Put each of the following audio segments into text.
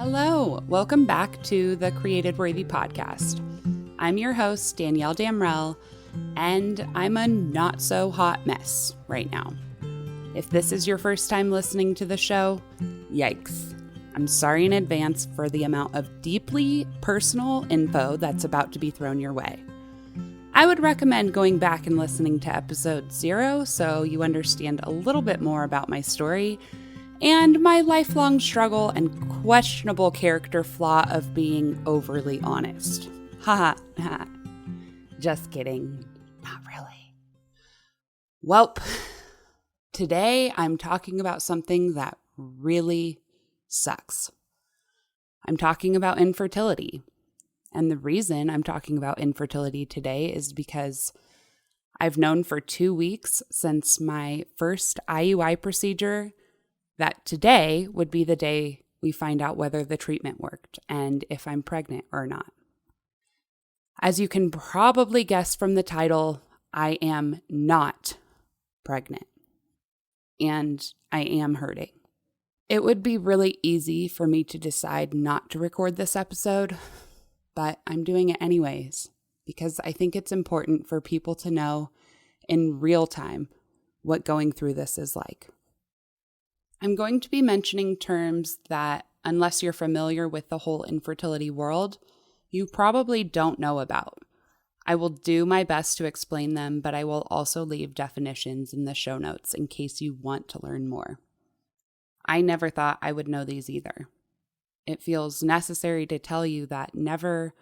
Hello, welcome back to the Created Worthy podcast. I'm your host, Danielle Damrell, and I'm a not-so-hot mess right now. If this is your first time listening to the show, yikes. I'm sorry in advance for the amount of deeply personal info that's about to be thrown your way. I would recommend going back and listening to episode 0 so you understand a little bit more about my story and my lifelong struggle and questionable character flaw of being overly honest. Haha, just kidding. Not really. Welp, today I'm talking about something that really sucks. I'm talking about infertility. And the reason I'm talking about infertility today is because I've known for 2 weeks since my first IUI procedure that today would be the day we find out whether the treatment worked and if I'm pregnant or not. As you can probably guess from the title, I am not pregnant, and I am hurting. It would be really easy for me to decide not to record this episode, but I'm doing it anyways because I think it's important for people to know in real time what going through this is like. I'm going to be mentioning terms that, unless you're familiar with the whole infertility world, you probably don't know about. I will do my best to explain them, but I will also leave definitions in the show notes in case you want to learn more. I never thought I would know these either. It feels necessary to tell you that never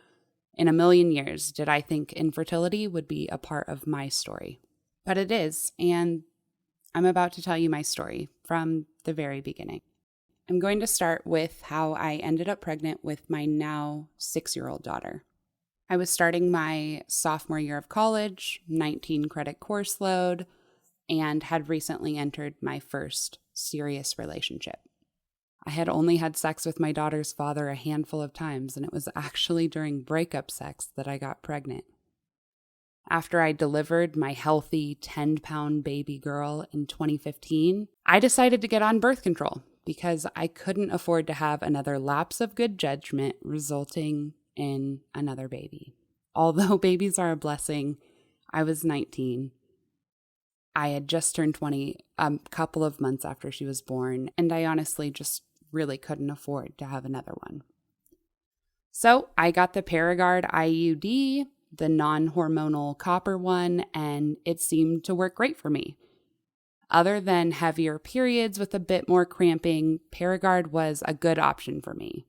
in a million years did I think infertility would be a part of my story. But it is, and I'm about to tell you my story from the very beginning. I'm going to start with how I ended up pregnant with my now 6-year-old daughter. I was starting my sophomore year of college, 19 credit course load, and had recently entered my first serious relationship. I had only had sex with my daughter's father a handful of times, and it was actually during breakup sex that I got pregnant. After I delivered my healthy 10-pound baby girl in 2015, I decided to get on birth control because I couldn't afford to have another lapse of good judgment resulting in another baby. Although babies are a blessing, I was 19. I had just turned 20 a couple of months after she was born, and I honestly just really couldn't afford to have another one. So I got the Paragard IUD, the non-hormonal copper one, and it seemed to work great for me. Other than heavier periods with a bit more cramping, Paragard was a good option for me.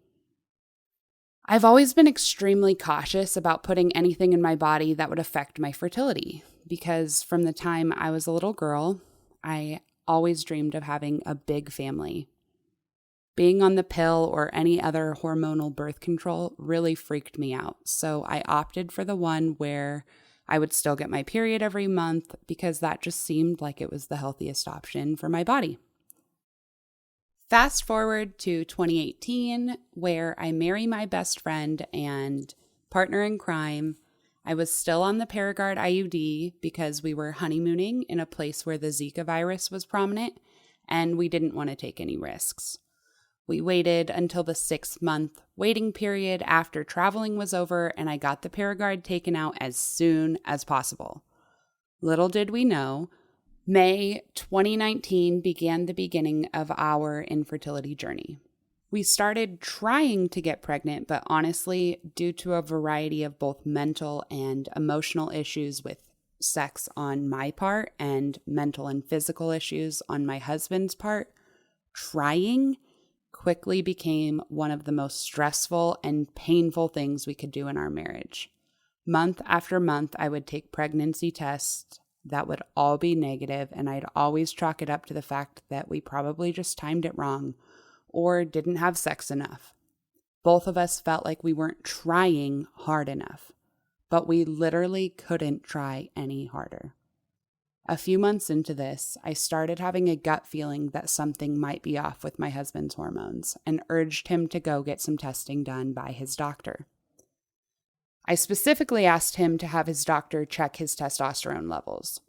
I've always been extremely cautious about putting anything in my body that would affect my fertility, because from the time I was a little girl, I always dreamed of having a big family. Being on the pill or any other hormonal birth control really freaked me out, so I opted for the one where I would still get my period every month because that just seemed like it was the healthiest option for my body. Fast forward to 2018, where I marry my best friend and partner in crime. I was still on the Paragard IUD because we were honeymooning in a place where the Zika virus was prominent, and we didn't want to take any risks. We waited until the 6-month waiting period after traveling was over, and I got the Paragard taken out as soon as possible. Little did we know, May 2019 began the beginning of our infertility journey. We started trying to get pregnant, but honestly, due to a variety of both mental and emotional issues with sex on my part and mental and physical issues on my husband's part, trying quickly became one of the most stressful and painful things we could do in our marriage. Month after month, I would take pregnancy tests that would all be negative, and I'd always chalk it up to the fact that we probably just timed it wrong or didn't have sex enough. Both of us felt like we weren't trying hard enough, but we literally couldn't try any harder. A few months into this, I started having a gut feeling that something might be off with my husband's hormones and urged him to go get some testing done by his doctor. I specifically asked him to have his doctor check his testosterone levels.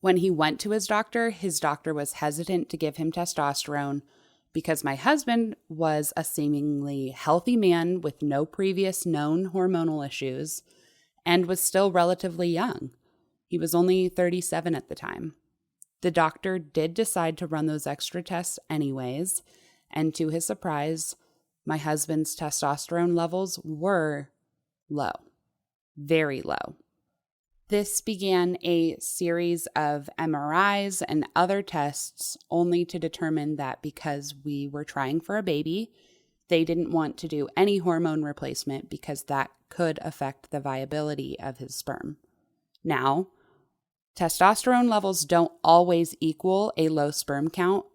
When he went to his doctor was hesitant to give him testosterone because my husband was a seemingly healthy man with no previous known hormonal issues and was still relatively young. He was only 37 at the time. The doctor did decide to run those extra tests anyways, and to his surprise, my husband's testosterone levels were low, very low. This began a series of MRIs and other tests only to determine that because we were trying for a baby, they didn't want to do any hormone replacement because that could affect the viability of his sperm. Now, testosterone levels don't always equal a low sperm count,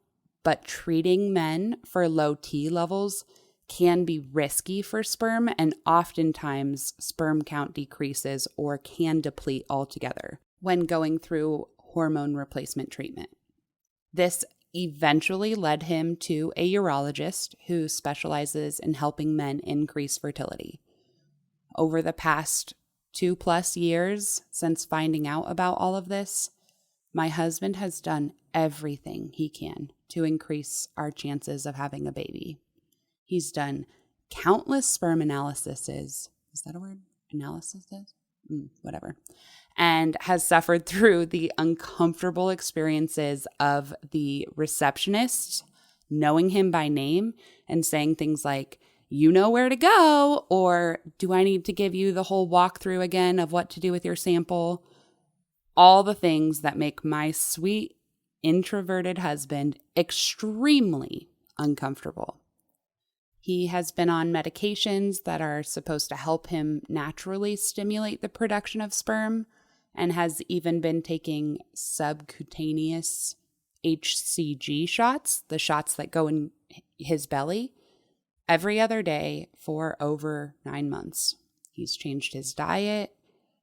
but treating men for low T levels can be risky for sperm, and oftentimes sperm count decreases or can deplete altogether when going through hormone replacement treatment. This eventually led him to a urologist who specializes in helping men increase fertility. Over the past 2+ years since finding out about all of this, my husband has done everything he can to increase our chances of having a baby. He's done countless sperm analyses. Is that a word? Analyses? Whatever. And has suffered through the uncomfortable experiences of the receptionist knowing him by name and saying things like, "You know where to go," or "Do I need to give you the whole walkthrough again of what to do with your sample?" All the things that make my sweet, introverted husband extremely uncomfortable. He has been on medications that are supposed to help him naturally stimulate the production of sperm, and has even been taking subcutaneous HCG shots, the shots that go in his belly, every other day for over 9 months. He's changed his diet,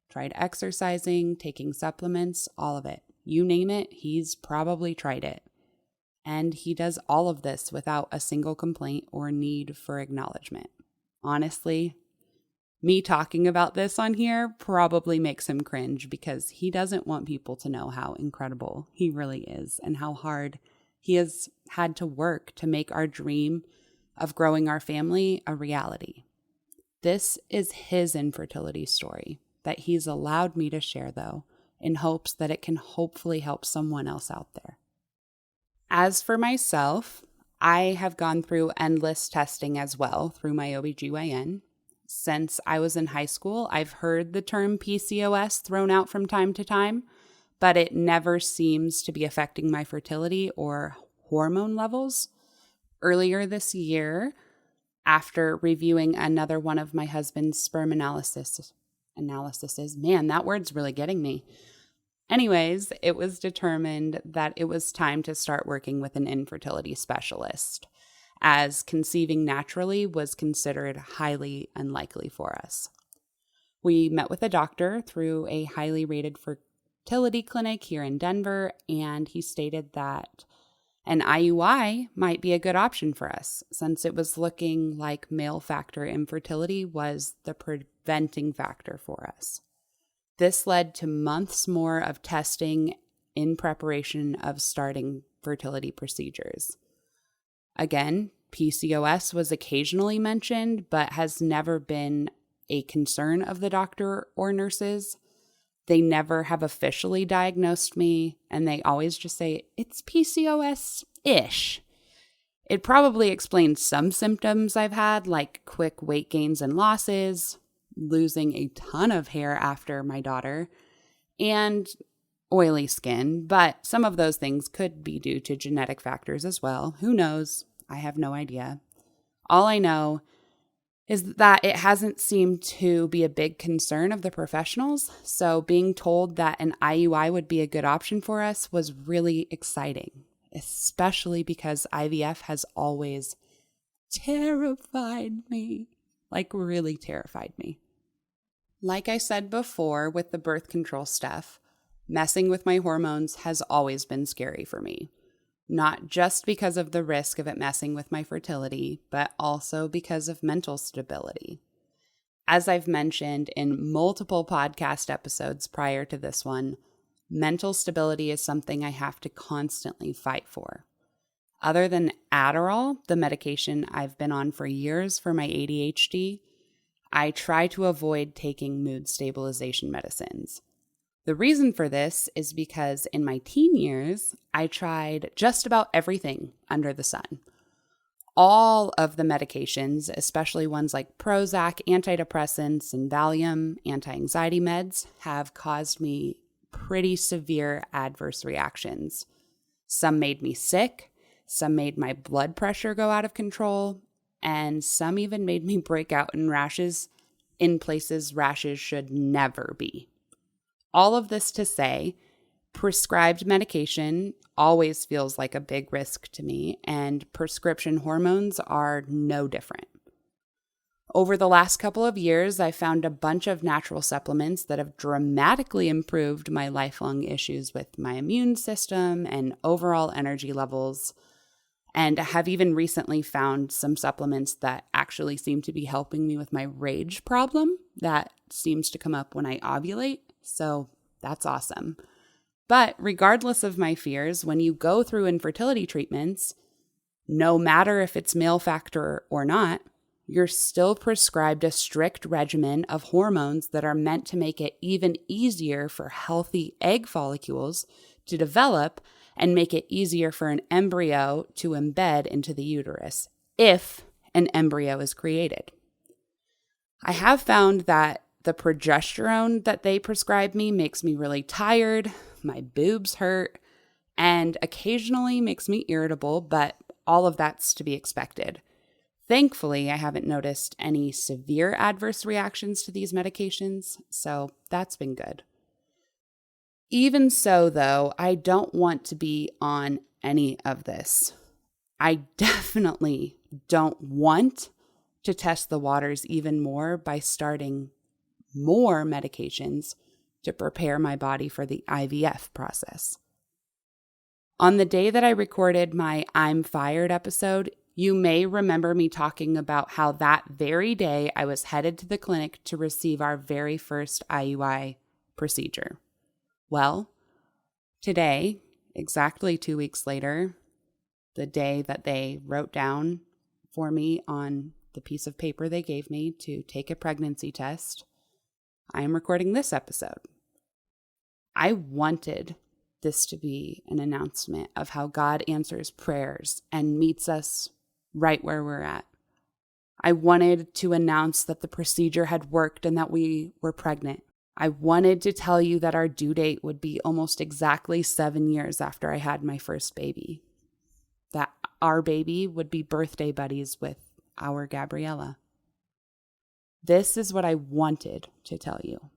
tried exercising, taking supplements, all of it. You name it, he's probably tried it. And he does all of this without a single complaint or need for acknowledgement. Honestly, me talking about this on here probably makes him cringe because he doesn't want people to know how incredible he really is and how hard he has had to work to make our dream of growing our family a reality. This is his infertility story that he's allowed me to share, though, in hopes that it can hopefully help someone else out there. As for myself, I have gone through endless testing as well through my OBGYN. Since I was in high school, I've heard the term PCOS thrown out from time to time, but it never seems to be affecting my fertility or hormone levels. Earlier this year, after reviewing another one of my husband's sperm analyses, man, that word's really getting me. Anyways, it was determined that it was time to start working with an infertility specialist, as conceiving naturally was considered highly unlikely for us. We met with a doctor through a highly rated fertility clinic here in Denver, and he stated that an IUI might be a good option for us, since it was looking like male factor infertility was the preventing factor for us. This led to months more of testing in preparation of starting fertility procedures. Again, PCOS was occasionally mentioned, but has never been a concern of the doctor or nurses. They never have officially diagnosed me, and they always just say, it's PCOS-ish. It probably explains some symptoms I've had, like quick weight gains and losses, losing a ton of hair after my daughter, and oily skin, but some of those things could be due to genetic factors as well. Who knows? I have no idea. All I know is that it hasn't seemed to be a big concern of the professionals, so being told that an IUI would be a good option for us was really exciting, especially because IVF has always terrified me, like really terrified me. Like I said before with the birth control stuff, messing with my hormones has always been scary for me. Not just because of the risk of it messing with my fertility, but also because of mental stability. As I've mentioned in multiple podcast episodes prior to this one, mental stability is something I have to constantly fight for. Other than Adderall, the medication I've been on for years for my ADHD, I try to avoid taking mood stabilization medicines. The reason for this is because in my teen years, I tried just about everything under the sun. All of the medications, especially ones like Prozac, antidepressants, and Valium, anti-anxiety meds, have caused me pretty severe adverse reactions. Some made me sick, some made my blood pressure go out of control, and some even made me break out in rashes in places rashes should never be. All of this to say, prescribed medication always feels like a big risk to me, and prescription hormones are no different. Over the last couple of years, I found a bunch of natural supplements that have dramatically improved my lifelong issues with my immune system and overall energy levels, and have even recently found some supplements that actually seem to be helping me with my rage problem that seems to come up when I ovulate, so that's awesome. But regardless of my fears, when you go through infertility treatments, no matter if it's male factor or not, you're still prescribed a strict regimen of hormones that are meant to make it even easier for healthy egg follicles to develop and make it easier for an embryo to embed into the uterus, if an embryo is created. I have found that the progesterone that they prescribe me makes me really tired, my boobs hurt, and occasionally makes me irritable, but all of that's to be expected. Thankfully, I haven't noticed any severe adverse reactions to these medications, so that's been good. Even so, though, I don't want to be on any of this. I definitely don't want to test the waters even more by starting more medications to prepare my body for the IVF process. On the day that I recorded my I'm Fired episode, you may remember me talking about how that very day I was headed to the clinic to receive our very first IUI procedure. Well, today, exactly 2 weeks later, the day that they wrote down for me on the piece of paper they gave me to take a pregnancy test, I am recording this episode. I wanted this to be an announcement of how God answers prayers and meets us right where we're at. I wanted to announce that the procedure had worked and that we were pregnant. I wanted to tell you that our due date would be almost exactly 7 years after I had my first baby. That our baby would be birthday buddies with our Gabriella. This is what I wanted to tell you,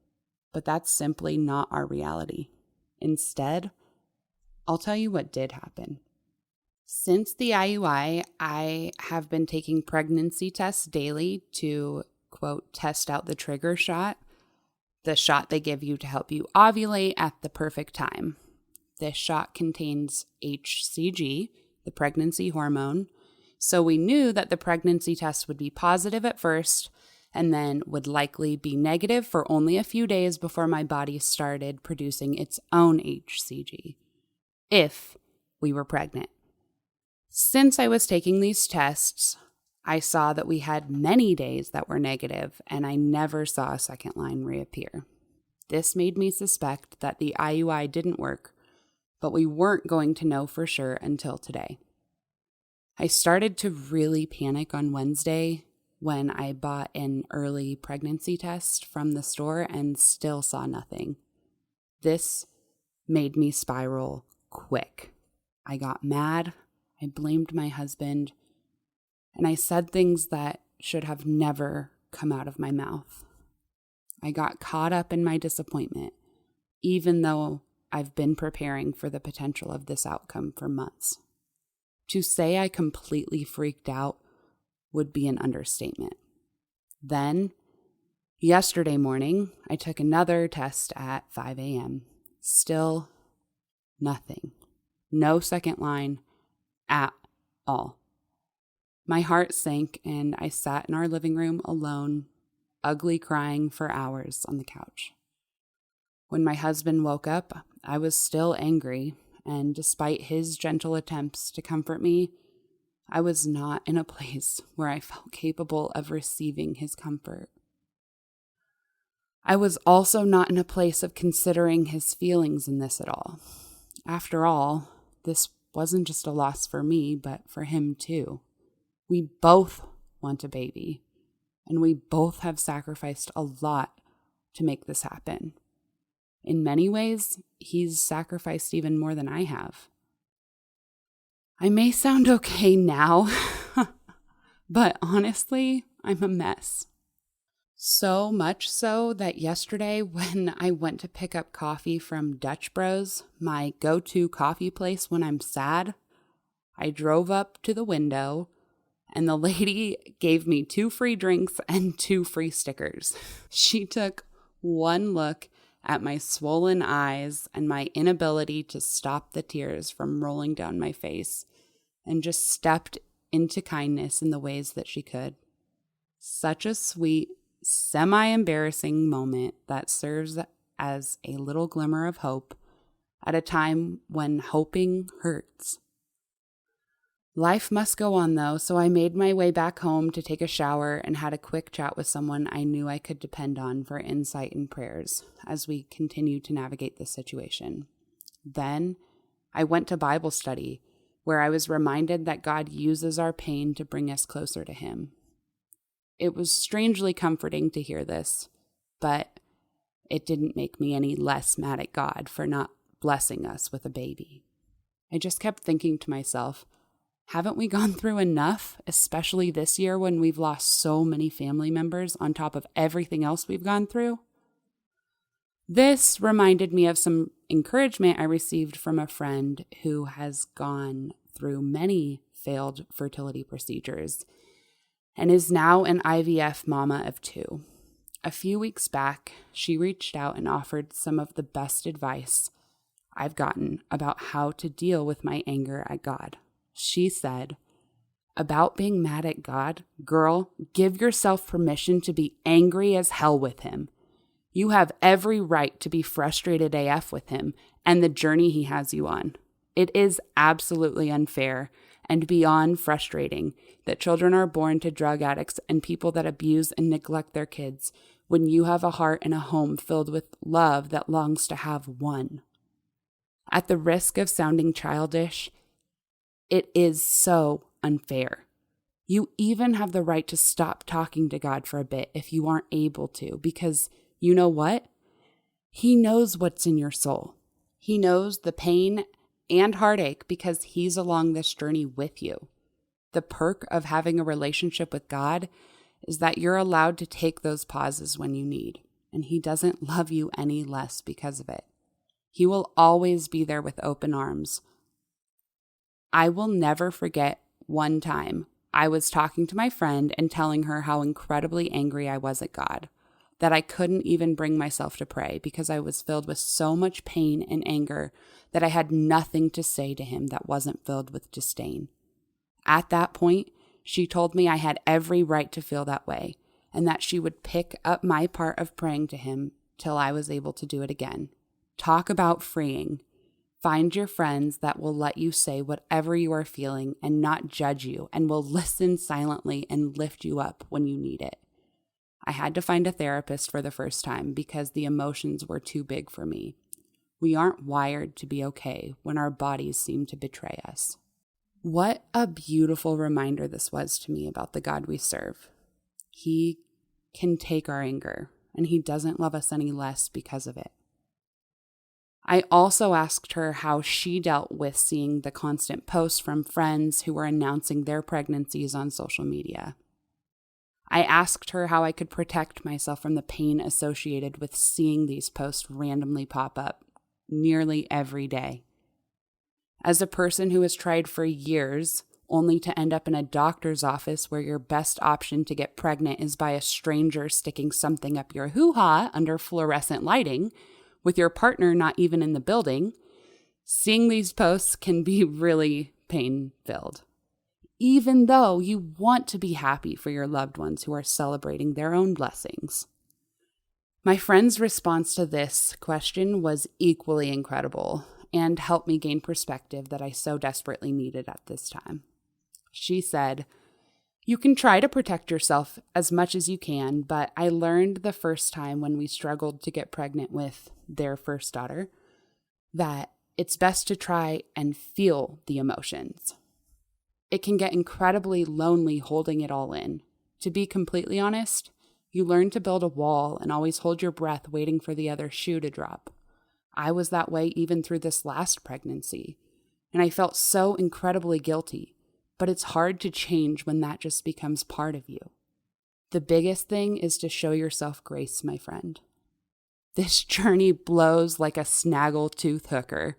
but that's simply not our reality. Instead, I'll tell you what did happen. Since the IUI, I have been taking pregnancy tests daily to, quote, test out the trigger shot, the shot they give you to help you ovulate at the perfect time. This shot contains HCG, the pregnancy hormone, so we knew that the pregnancy test would be positive at first and then would likely be negative for only a few days before my body started producing its own HCG, if we were pregnant. Since I was taking these tests, I saw that we had many days that were negative, and I never saw a second line reappear. This made me suspect that the IUI didn't work, but we weren't going to know for sure until today. I started to really panic on Wednesday when I bought an early pregnancy test from the store and still saw nothing. This made me spiral quick. I got mad, I blamed my husband, and I said things that should have never come out of my mouth. I got caught up in my disappointment, even though I've been preparing for the potential of this outcome for months. To say I completely freaked out would be an understatement. Then, yesterday morning, I took another test at 5 a.m. Still nothing. No second line at all. My heart sank and I sat in our living room alone, ugly crying for hours on the couch. When my husband woke up, I was still angry and despite his gentle attempts to comfort me, I was not in a place where I felt capable of receiving his comfort. I was also not in a place of considering his feelings in this at all. After all, this wasn't just a loss for me, but for him too. We both want a baby, and we both have sacrificed a lot to make this happen. In many ways, he's sacrificed even more than I have. I may sound okay now, but honestly, I'm a mess. So much so that yesterday when I went to pick up coffee from Dutch Bros, my go-to coffee place when I'm sad, I drove up to the window and the lady gave me 2 free drinks and 2 free stickers. She took one look at my swollen eyes and my inability to stop the tears from rolling down my face and just stepped into kindness in the ways that she could. Such a sweet, semi-embarrassing moment that serves as a little glimmer of hope at a time when hoping hurts. Life must go on though, so I made my way back home to take a shower and had a quick chat with someone I knew I could depend on for insight and prayers as we continue to navigate this situation. Then I went to Bible study, where I was reminded that God uses our pain to bring us closer to Him. It was strangely comforting to hear this, but it didn't make me any less mad at God for not blessing us with a baby. I just kept thinking to myself, haven't we gone through enough, especially this year when we've lost so many family members on top of everything else we've gone through? This reminded me of some encouragement I received from a friend who has gone through many failed fertility procedures and is now an IVF mama of 2. A few weeks back, she reached out and offered some of the best advice I've gotten about how to deal with my anger at God. She said, about being mad at God, girl, give yourself permission to be angry as hell with Him. You have every right to be frustrated AF with Him and the journey He has you on. It is absolutely unfair and beyond frustrating that children are born to drug addicts and people that abuse and neglect their kids when you have a heart and a home filled with love that longs to have one. At the risk of sounding childish, it is so unfair. You even have the right to stop talking to God for a bit if you aren't able to, because you know what? He knows what's in your soul. He knows the pain and heartache because He's along this journey with you. The perk of having a relationship with God is that you're allowed to take those pauses when you need, and He doesn't love you any less because of it. He will always be there with open arms. I will never forget one time I was talking to my friend and telling her how incredibly angry I was at God, that I couldn't even bring myself to pray because I was filled with so much pain and anger that I had nothing to say to Him that wasn't filled with disdain. At that point, she told me I had every right to feel that way and that she would pick up my part of praying to Him till I was able to do it again. Talk about freeing. Find your friends that will let you say whatever you are feeling and not judge you and will listen silently and lift you up when you need it. I had to find a therapist for the first time because the emotions were too big for me. We aren't wired to be okay when our bodies seem to betray us. What a beautiful reminder this was to me about the God we serve. He can take our anger, and He doesn't love us any less because of it. I also asked her how she dealt with seeing the constant posts from friends who were announcing their pregnancies on social media. I asked her how I could protect myself from the pain associated with seeing these posts randomly pop up nearly every day. As a person who has tried for years only to end up in a doctor's office where your best option to get pregnant is by a stranger sticking something up your hoo-ha under fluorescent lighting, with your partner not even in the building, seeing these posts can be really pain-filled. Even though you want to be happy for your loved ones who are celebrating their own blessings. My friend's response to this question was equally incredible, and helped me gain perspective that I so desperately needed at this time. She said, "You can try to protect yourself as much as you can, but I learned the first time when we struggled to get pregnant with their first daughter that it's best to try and feel the emotions. It can get incredibly lonely holding it all in. To be completely honest, you learn to build a wall and always hold your breath waiting for the other shoe to drop. I was that way even through this last pregnancy, and I felt so incredibly guilty. But it's hard to change when that just becomes part of you. The biggest thing is to show yourself grace, my friend. This journey blows like a snaggle-tooth hooker.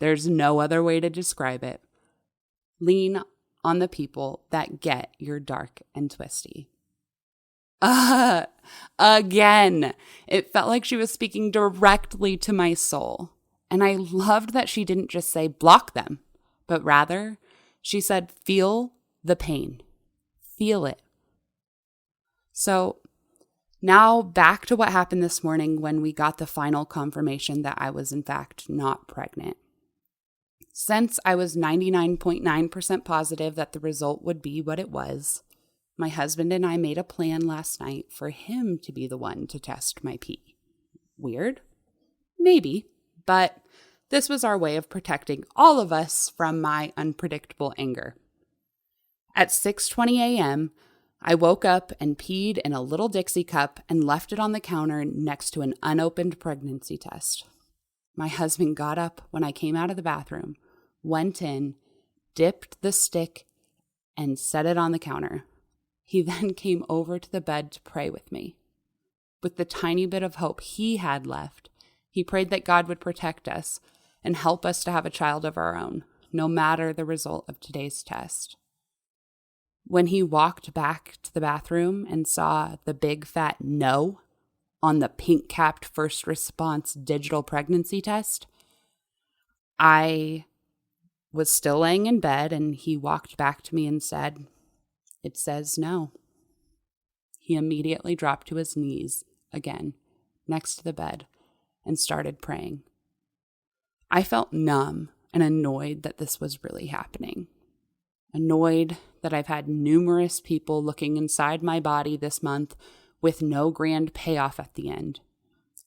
There's no other way to describe it. Lean on the people that get your dark and twisty." Again. It felt like she was speaking directly to my soul. And I loved that she didn't just say block them, but rather she said, feel the pain. Feel it. So now back to what happened this morning when we got the final confirmation that I was in fact not pregnant. Since I was 99.9% positive that the result would be what it was, my husband and I made a plan last night for him to be the one to test my pee. Weird? Maybe, but this was our way of protecting all of us from my unpredictable anger. At 6:20 a.m., I woke up and peed in a little Dixie cup and left it on the counter next to an unopened pregnancy test. My husband got up when I came out of the bathroom, went in, dipped the stick, and set it on the counter. He then came over to the bed to pray with me. With the tiny bit of hope he had left, he prayed that God would protect us and help us to have a child of our own, no matter the result of today's test. When he walked back to the bathroom and saw the big fat no on the pink-capped first response digital pregnancy test, I was still laying in bed and he walked back to me and said, "It says no." He immediately dropped to his knees again next to the bed and started praying. I felt numb and annoyed that this was really happening. Annoyed that I've had numerous people looking inside my body this month with no grand payoff at the end.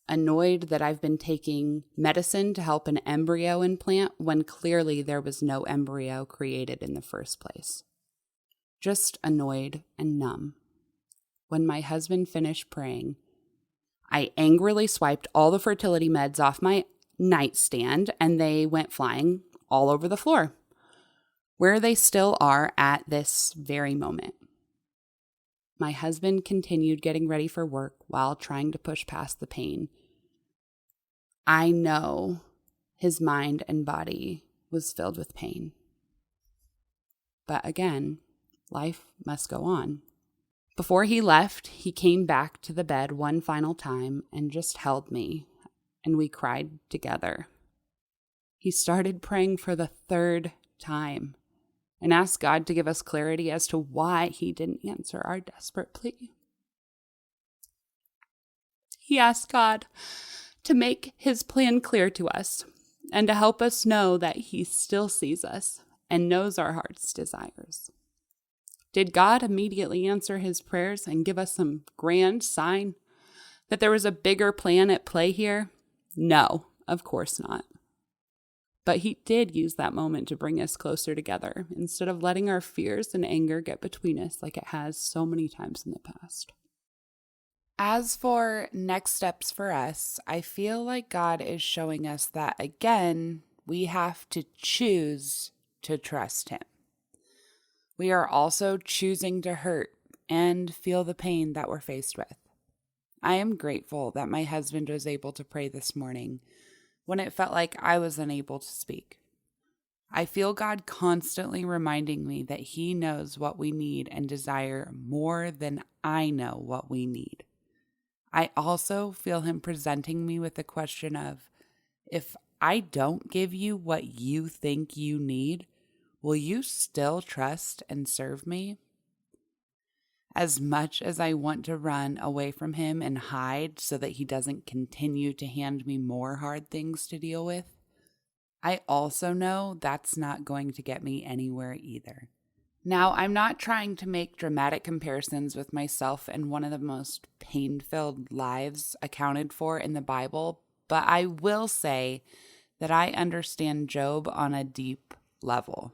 Annoyed that I've been taking medicine to help an embryo implant when clearly there was no embryo created in the first place. Just annoyed and numb. When my husband finished praying, I angrily swiped all the fertility meds off my nightstand and they went flying all over the floor, where they still are at this very moment. My husband continued getting ready for work while trying to push past the pain. I know his mind and body was filled with pain. But again, life must go on. Before he left, he came back to the bed one final time and just held me, and we cried together. He started praying for the third time and asked God to give us clarity as to why he didn't answer our desperate plea. He asked God to make his plan clear to us and to help us know that he still sees us and knows our heart's desires. Did God immediately answer his prayers and give us some grand sign that there was a bigger plan at play here? No, of course not. But he did use that moment to bring us closer together instead of letting our fears and anger get between us like it has so many times in the past. As for next steps for us, I feel like God is showing us that, again, we have to choose to trust him. We are also choosing to hurt and feel the pain that we're faced with. I am grateful that my husband was able to pray this morning when it felt like I was unable to speak. I feel God constantly reminding me that he knows what we need and desire more than I know what we need. I also feel him presenting me with the question of, if I don't give you what you think you need, will you still trust and serve me? As much as I want to run away from him and hide so that he doesn't continue to hand me more hard things to deal with, I also know that's not going to get me anywhere either. Now, I'm not trying to make dramatic comparisons with myself and one of the most pain-filled lives accounted for in the Bible, but I will say that I understand Job on a deep level.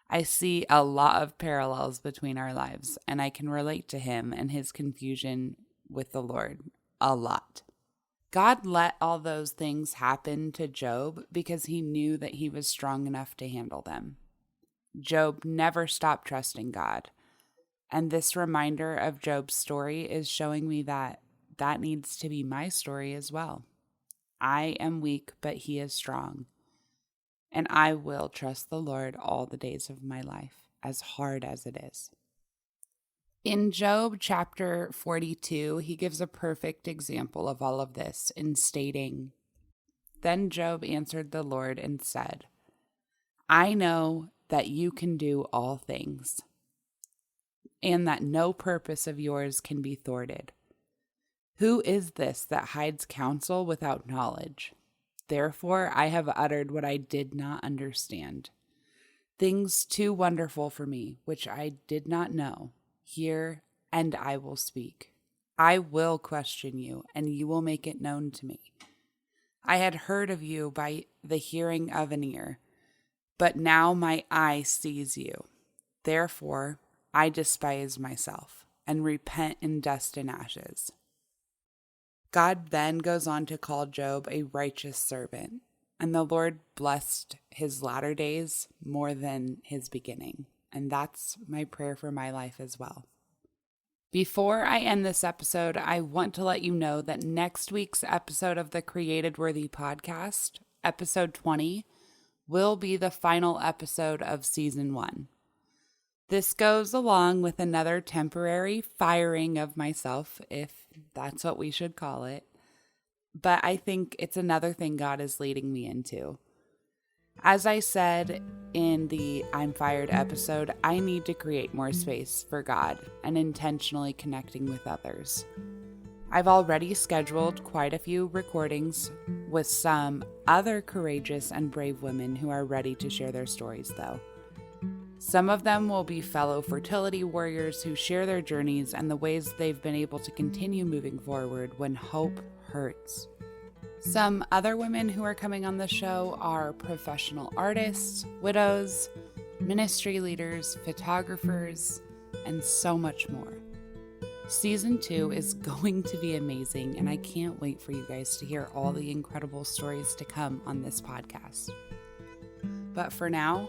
I see a lot of parallels between our lives, and I can relate to him and his confusion with the Lord a lot. God let all those things happen to Job because he knew that he was strong enough to handle them. Job never stopped trusting God. And this reminder of Job's story is showing me that that needs to be my story as well. I am weak, but he is strong. And I will trust the Lord all the days of my life, as hard as it is. In Job chapter 42, he gives a perfect example of all of this in stating, "Then Job answered the Lord and said, I know that you can do all things, and that no purpose of yours can be thwarted. Who is this that hides counsel without knowledge? Therefore I have uttered what I did not understand. Things too wonderful for me, which I did not know. Hear, and I will speak. I will question you, and you will make it known to me. I had heard of you by the hearing of an ear, but now my eye sees you. Therefore, I despise myself and repent in dust and ashes." God then goes on to call Job a righteous servant, and the Lord blessed his latter days more than his beginning. And that's my prayer for my life as well. Before I end this episode, I want to let you know that next week's episode of the Created Worthy podcast, episode 20, will be the final episode of season 1. This goes along with another temporary firing of myself, if that's what we should call it. But I think it's another thing God is leading me into. As I said in the I'm Fired episode, I need to create more space for God and intentionally connecting with others. I've already scheduled quite a few recordings with some other courageous and brave women who are ready to share their stories, though. Some of them will be fellow fertility warriors who share their journeys and the ways they've been able to continue moving forward when hope hurts. Some other women who are coming on the show are professional artists, widows, ministry leaders, photographers, and so much more. Season 2 is going to be amazing, and I can't wait for you guys to hear all the incredible stories to come on this podcast. But for now,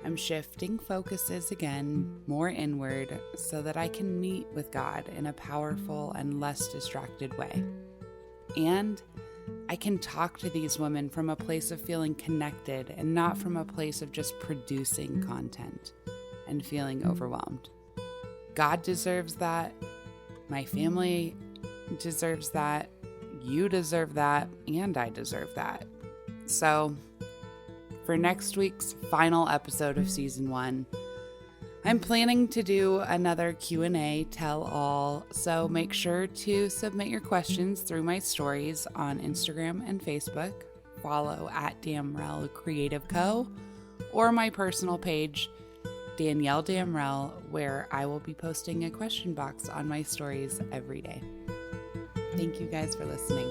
I'm shifting focuses again more inward so that I can meet with God in a powerful and less distracted way. And I can talk to these women from a place of feeling connected and not from a place of just producing content and feeling overwhelmed. God deserves that. My family deserves that. You deserve that. And I deserve that. So, for next week's final episode of season 1, I'm planning to do another Q&A tell-all, so make sure to submit your questions through my stories on Instagram and Facebook. Follow at Damrell Creative Co. or my personal page, Danielle Damrell, where I will be posting a question box on my stories every day. Thank you guys for listening.